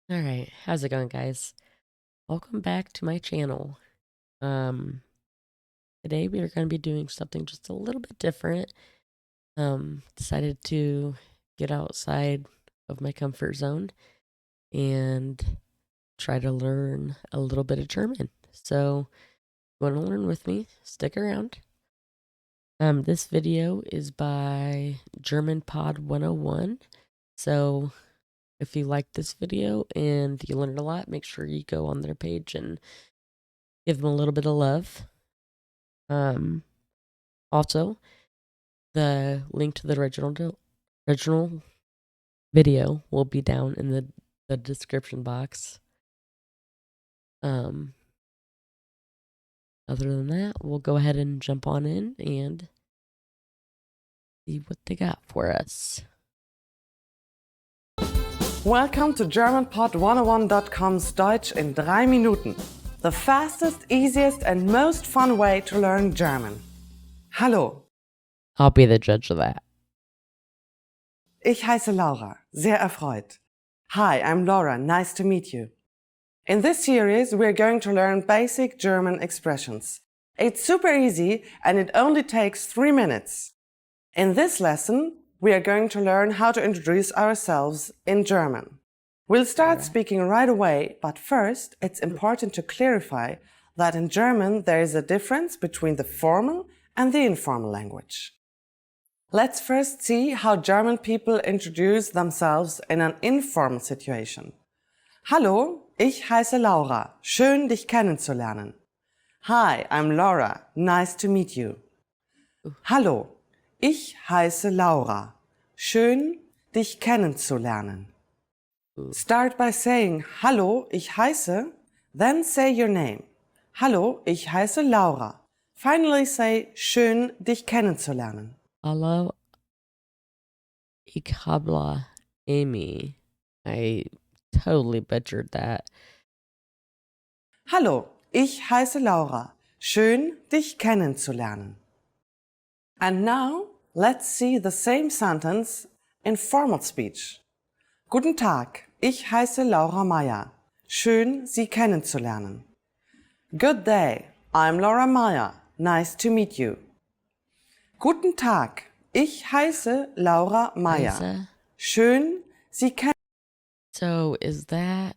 All right, how's it going, guys? Welcome back to my channel. Um, Today we are going to be doing something just a little bit different. Decided to get outside of my comfort zone and try to learn a little bit of German. So, if you want to learn with me, stick around. This video is by German Pod 101. So, if you like this video and you learned a lot, make sure you go on their page and give them a little bit of love. Also, the link to the original video will be down in the description box. Other than that, we'll go ahead and jump on in and see what they got for us. Welcome to GermanPod101.com's Deutsch in 3 Minuten. The fastest, easiest and most fun way to learn German. Hallo, I'll be the judge of that. ich heiße Laura, sehr erfreut. Hi, I'm Laura, nice to meet you. In this series, we're going to learn basic German expressions. It's super easy and it only takes 3 minutes. In this lesson, we are going to learn how to introduce ourselves in German. We'll start speaking right away, but first, it's important to clarify that in German there is a difference between the formal and the informal language. Let's first see how German people introduce themselves in an informal situation. Hallo, ich heiße Laura. Schön, dich kennenzulernen. Hi, I'm Laura. Nice to meet you. Hallo, ich heiße Laura. Schön, dich kennenzulernen. Start by saying, Hallo, ich heiße, then say your name. Hallo, ich heiße Laura. Finally say, schön, dich kennenzulernen. Hallo, ich habe Amy. I totally butchered that. Hallo, ich heiße Laura. Schön, dich kennenzulernen. And now, let's see the same sentence in formal speech. Guten Tag, ich heiße Laura Meyer. Schön, Sie kennenzulernen. Good day, I'm Laura Meyer. Nice to meet you. Guten Tag, ich heiße Laura Meyer. Heiße? Schön, Sie kennen. So is that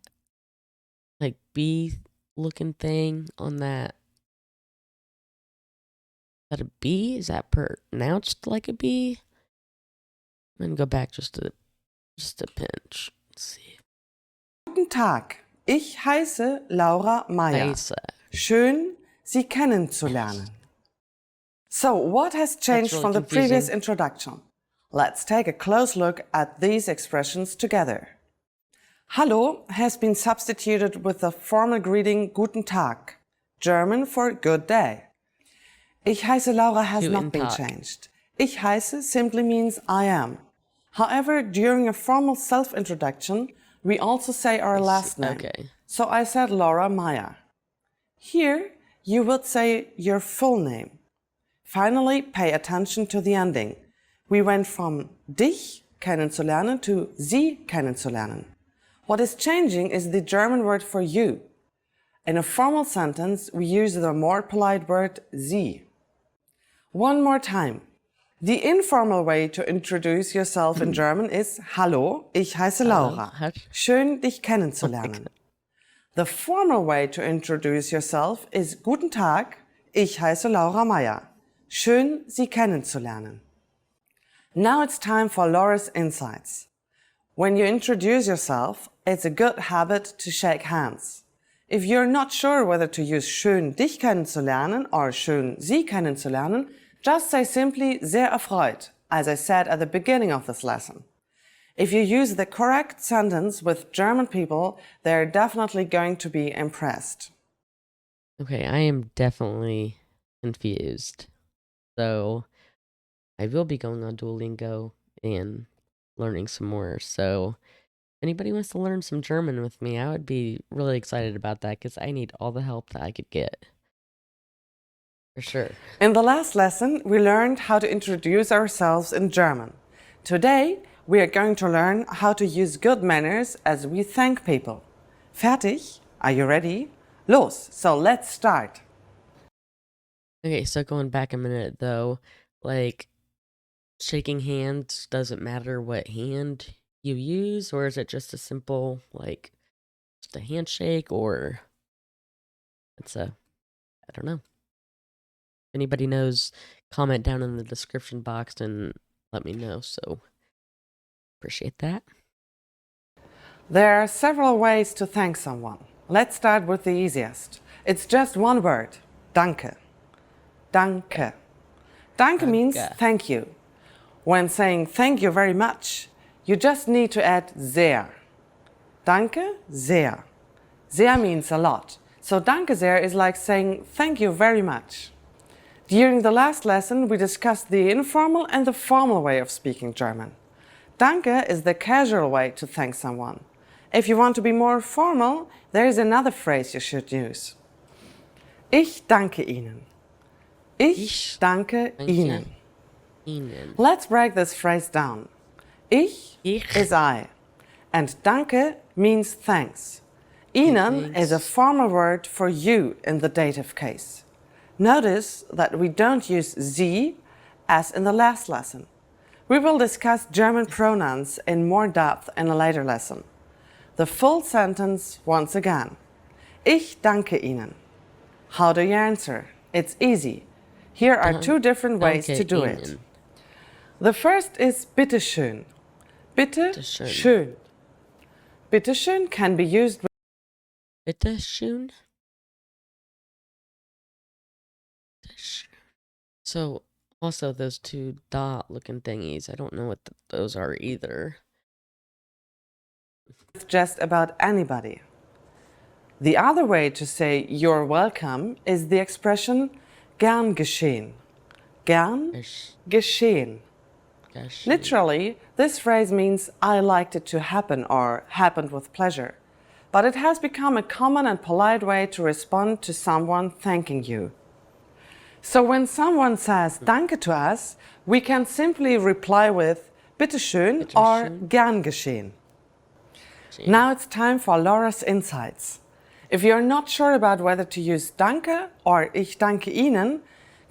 like bee looking thing on that? Is that a bee? Is that pronounced like a bee? I'm gonna go back just a pinch. Let's see. Guten Tag, ich heiße Laura Meyer. Heiße. Schön, Sie kennenzulernen. So, what has changed really from the confusing. previous introduction? Let's take a close look at these expressions together. Hallo has been substituted with the formal greeting Guten Tag, German for good day. Ich heiße Laura has not been changed. Ich heiße simply means I am. However, during a formal self-introduction, we also say our last name. Okay. So I said Laura Meyer. Here, you would say your full name. Finally, pay attention to the ending. We went from dich kennenzulernen to Sie kennenzulernen. What is changing is the German word for you. In a formal sentence, we use the more polite word Sie. One more time. The informal way to introduce yourself in German is Hallo, ich heiße Laura. Schön, dich kennenzulernen. The formal way to introduce yourself is Guten Tag, ich heiße Laura Meyer. Schön, Sie kennenzulernen. Now it's time for Laura's insights. When you introduce yourself, it's a good habit to shake hands. If you're not sure whether to use schön, dich kennenzulernen or schön, Sie kennenzulernen, just say simply sehr erfreut, as I said at the beginning of this lesson. If you use the correct sentence with German people, they're definitely going to be impressed. Okay, I am definitely confused. So I will be going on Duolingo and learning some more. So if anybody wants to learn some German with me, I would be really excited about that because I need all the help that I could get. For sure. In the last lesson, we learned how to introduce ourselves in German. Today, we are going to learn how to use good manners as we thank people. Fertig? Are you ready? Los, so let's start. Okay, so going back a minute though, like shaking hands doesn't matter what hand you use, or is it just a simple like just a handshake, or it's a I don't know. If anybody knows, comment down in the description box and let me know. So appreciate that. There are several ways to thank someone. Let's start with the easiest. It's just one word. Danke. Danke. Danke means Danke. thank you. When saying thank you very much, you just need to add sehr. Danke sehr. Sehr means a lot. So danke sehr is like saying thank you very much. During the last lesson, we discussed the informal and the formal way of speaking German. Danke is the casual way to thank someone. If you want to be more formal, there is another phrase you should use. Ich danke Ihnen. Ich danke Ihnen. Let's break this phrase down. Ich is I, and danke means thanks. Ihnen is a formal word for you in the dative case. Notice that we don't use Sie as in the last lesson. We will discuss German pronouns in more depth in a later lesson. The full sentence once again. Ich danke Ihnen. How do you answer? It's easy. Here are two different ways to do it. The first is bitte schön. Bitte schön. Bitte schön can be used with Bitte schön. So also those two dot looking thingies, I don't know what those are either. just about anybody. The other way to say you're welcome is the expression gern geschehen. Gern geschehen. Literally, this phrase means I liked it to happen or happened with pleasure. But it has become a common and polite way to respond to someone thanking you. So when someone says danke to us, we can simply reply with bitte schön or gern geschehen. Now it's time for Laura's insights. If you're not sure about whether to use danke or ich danke Ihnen,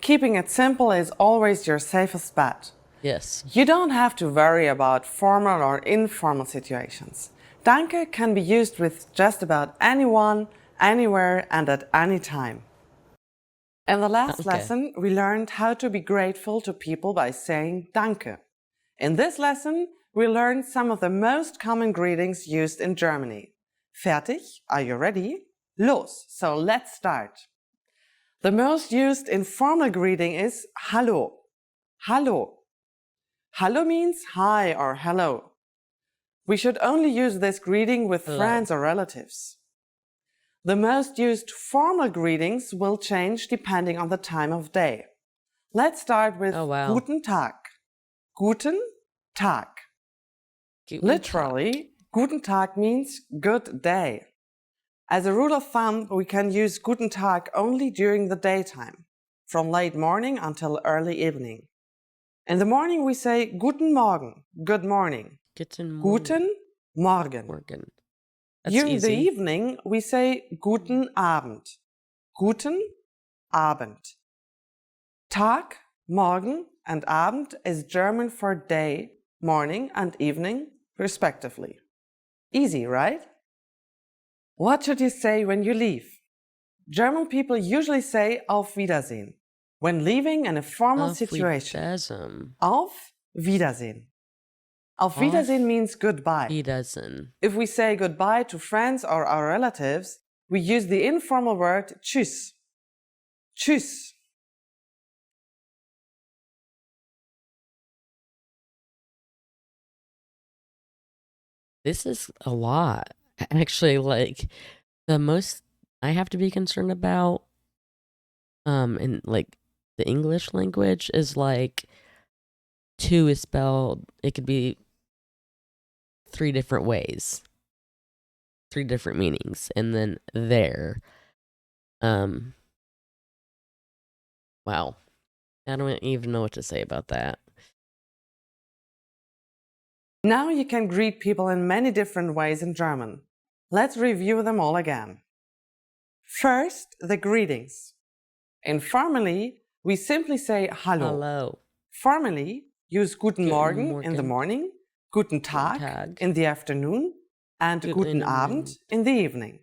keeping it simple is always your safest bet. Yes. You don't have to worry about formal or informal situations. Danke can be used with just about anyone, anywhere, and at any time. In the last lesson, we learned how to be grateful to people by saying danke. In this lesson, we learned some of the most common greetings used in Germany. Fertig? Are you ready? Los! So let's start. The most used informal greeting is Hallo. Hallo. Hallo means hi or hello. We should only use this greeting with friends or relatives. The most used formal greetings will change depending on the time of day. Let's start with Guten Tag. Guten Tag. Literally, Guten Tag means good day. As a rule of thumb, we can use Guten Tag only during the daytime, from late morning until early evening. In the morning, we say Guten Morgen, good morning. Guten Morgen. During the evening, we say Guten Abend. Guten Abend. Tag, Morgen, and Abend is German for day, morning, and evening, respectively. Easy, right? What should you say when you leave? German people usually say Auf Wiedersehen when leaving in a formal situation. Auf Wiedersehen. Auf Wiedersehen means goodbye. Wiedersehen. If we say goodbye to friends or our relatives, we use the informal word Tschüss. Tschüss. This is a lot. Actually, like the most I have to be concerned about in like the English language is like to is spelled, it could be three different ways, three different meanings, and then there. Wow. I don't even know what to say about that. Now you can greet people in many different ways in German. Let's review them all again. First, the greetings. Informally, we simply say Hallo. Hello. Formally, use Guten Morgen in the morning, Guten Tag Tag. in the afternoon, and Guten Abend in the evening.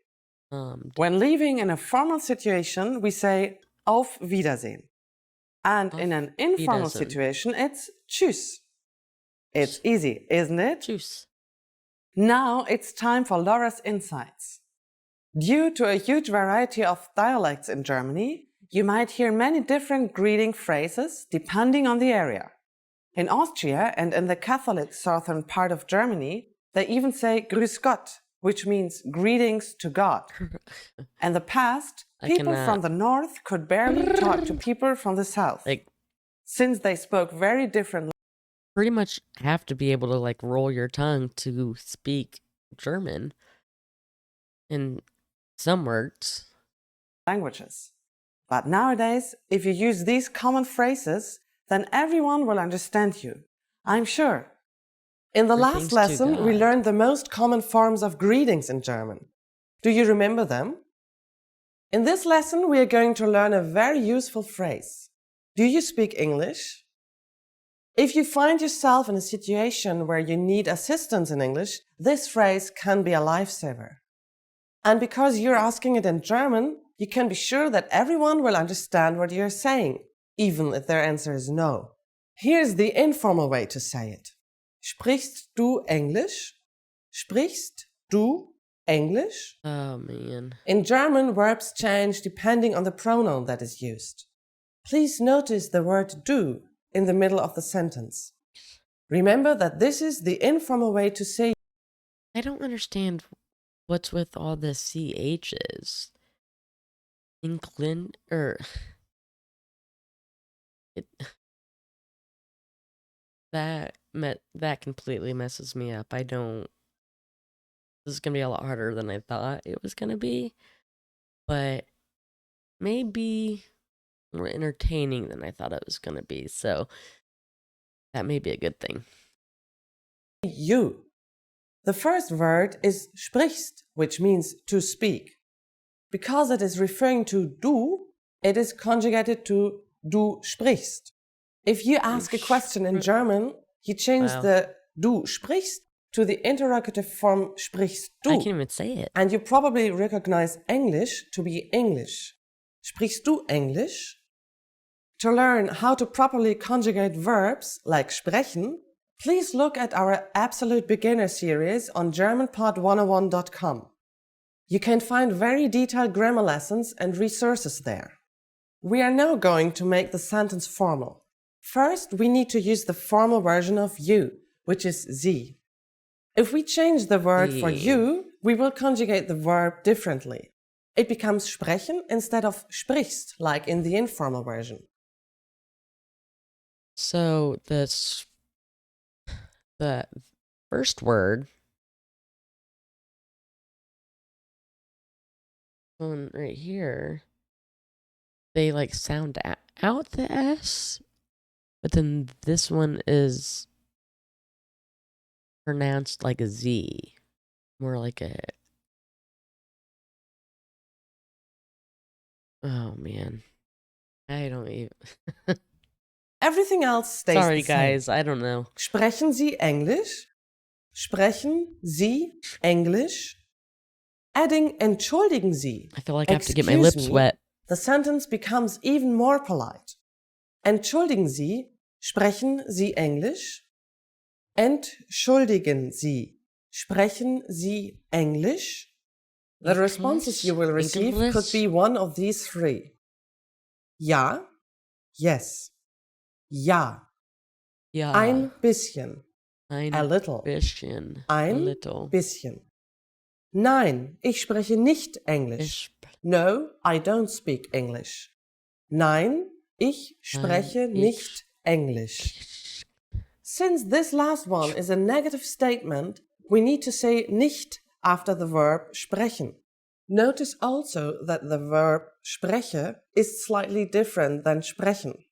When leaving in a formal situation, we say Auf Wiedersehen. And in an informal Wiedersehen. situation, it's Tschüss. It's easy, isn't it? Tschüss. Now it's time for Laura's insights. Due to a huge variety of dialects in Germany, you might hear many different greeting phrases depending on the area. In Austria and in the Catholic southern part of Germany, they even say Grüß Gott, which means greetings to God. In the past, people from the north could barely talk to people from the south, since they spoke very different. Pretty much have to be able to like roll your tongue to speak German in some words. Languages. But nowadays, if you use these common phrases, then everyone will understand you. I'm sure. In the last lesson, we learned the most common forms of greetings in German. Do you remember them? In this lesson, we are going to learn a very useful phrase. Do you speak English? If you find yourself in a situation where you need assistance in English, this phrase can be a lifesaver. And because you're asking it in German, you can be sure that everyone will understand what you're saying, even if their answer is no. Here's the informal way to say it. Sprichst du Englisch? Sprichst du English? Oh, man. In German, verbs change depending on the pronoun that is used. Please notice the word du in the middle of the sentence. Remember that this is the informal way to say. I don't understand what's with all the CHs. England, that completely messes me up. This is gonna be a lot harder than I thought it was gonna be, but maybe more entertaining than I thought it was gonna be, so that may be a good thing. You. The first word is sprichst, which means to speak. Because it is referring to du, it is conjugated to du sprichst. If you ask a question in German, you change the du sprichst to the interrogative form sprichst du. I can't even say it. And you probably recognize English to be English. Sprichst du Englisch? To learn how to properly conjugate verbs like sprechen, please look at our Absolute Beginner series on GermanPod101.com. You can find very detailed grammar lessons and resources there. We are now going to make the sentence formal. First, we need to use the formal version of you, which is Sie. If we change the word for you, we will conjugate the verb differently. It becomes sprechen instead of sprichst, like in the informal version. So the first word one right here, they like sound out the S, but then this one is pronounced like a Z, more like a. Oh man, I don't even. Everything else stays Sorry, the same. guys, I don't know. Sprechen Sie Englisch? Sprechen Sie Englisch? Adding entschuldigen Sie. I feel like I have to get my lips wet. The sentence becomes even more polite. Entschuldigen Sie, sprechen Sie Englisch? Entschuldigen Sie, sprechen Sie Englisch? The responses you will receive could be one of these three. Ja, yes. Ja. Ja. Ein bisschen. Ein a little. Bisschen. Ein a little. bisschen. Nein, ich spreche nicht Englisch. No, I don't speak English. Nein, ich spreche nicht Englisch. Since this last one is a negative statement, we need to say nicht after the verb sprechen. Notice also that the verb spreche is slightly different than sprechen.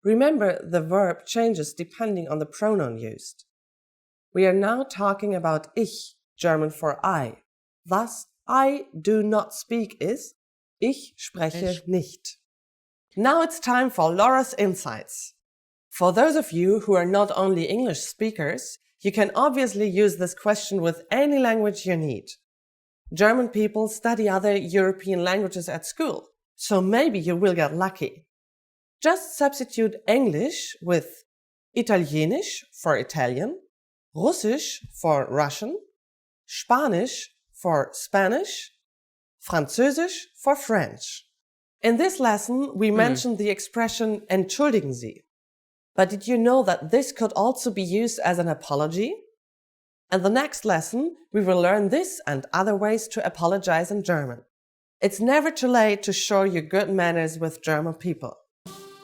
Remember, the verb changes depending on the pronoun used. We are now talking about ich, German for I. Thus, I do not speak is ich spreche nicht. Now it's time for Laura's insights. For those of you who are not only English speakers, you can obviously use this question with any language you need. German people study other European languages at school, so maybe you will get lucky. Just substitute English with Italienisch for Italian, Russisch for Russian, Spanish for Spanish, Französisch for French. In this lesson, we mentioned the expression entschuldigen Sie. But did you know that this could also be used as an apology? In the next lesson, we will learn this and other ways to apologize in German. It's never too late to show your good manners with German people.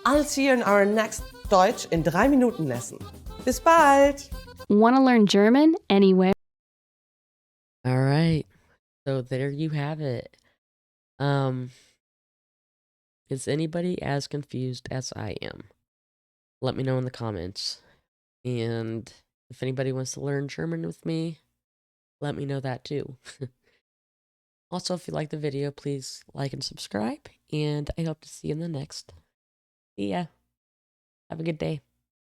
I'll see you in our next Deutsch in 3 Minuten lesson. Bis bald! Want to learn German anywhere? All right. So there you have it. Is anybody as confused as I am? Let me know in the comments. And if anybody wants to learn German with me, let me know that too. Also, if you like the video, please like and subscribe. And I hope to see you in the next. See ya. Have a good day.